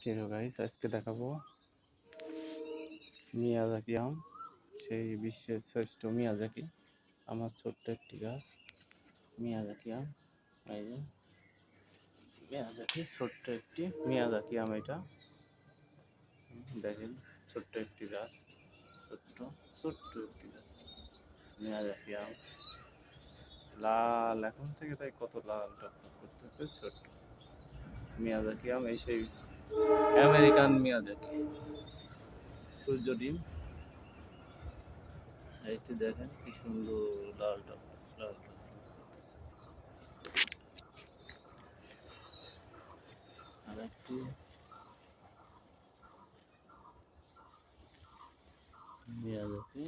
ঠিক আছে গাইস, আজকে দেখাবো মিয়াজাকি আম। সেই বিশ্বের শ্রেষ্ঠ মিয়াজাকি। আমার ছোট্ট একটি গাছ মিয়াজাকি আম। এই যে মিয়াজাকি, ছোট্ট একটি মিয়াজাকি আম। এটা দেখেন, ছোট্ট একটি গাছ, ছোট্ট ছোট্ট একটি গাছ মিয়াজাকি আম। লাল এখন থেকে, তাই কত লাল টকটক করতেছে। ছোট্ট মিয়াজাকি আম, এই সেই আমেরিকান মিয়াজাকি। সূর্য ডিম, এইটি দেখেন কি সুন্দর লাল টকটক লাল টকটক করতেছে। আর একটি মিয়াজাকি,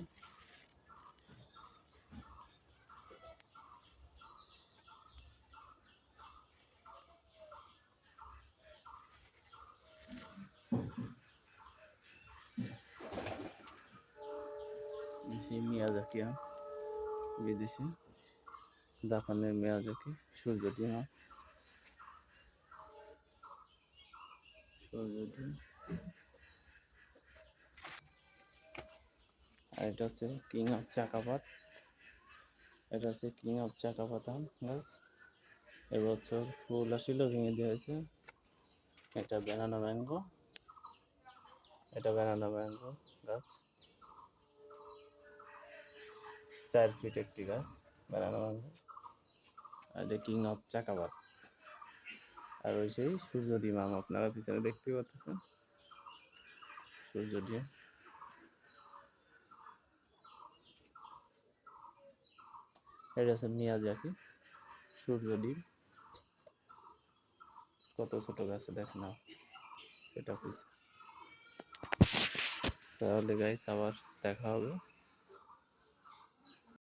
সেই মিয়াজাকি আম, বিদেশি জাপানের মিয়াজাকি। সূর্য ডিম আম, সূর্য ডিম। আর এটা হচ্ছে কিং অফ চাকাপাত। এটা হচ্ছে কিং অফ চাকাপাত আম গাছ। এবছর ফুল আসিল, ভেঙে দেওয়া হয়েছে। এটা ব্যানানা ম্যাঙ্গো, এটা ব্যানানা ম্যাঙ্গো গাছ। 4 ফিট একটি গাছ ব্যানানা ম্যাঙ্গো। আর এটা কিং অফ চাকাপাত। আর ওই সেই সূর্য ডিম আম, আপনারা পিছনে দেখতে পাচ্ছেন সূর্য ডিম। এটা হচ্ছে মিয়াজাকি সূর্য ডিম। কত ছোট গাছে দেখেন না, সেটা পিছনে। তাহলে গাইস, আবার দেখা হবে।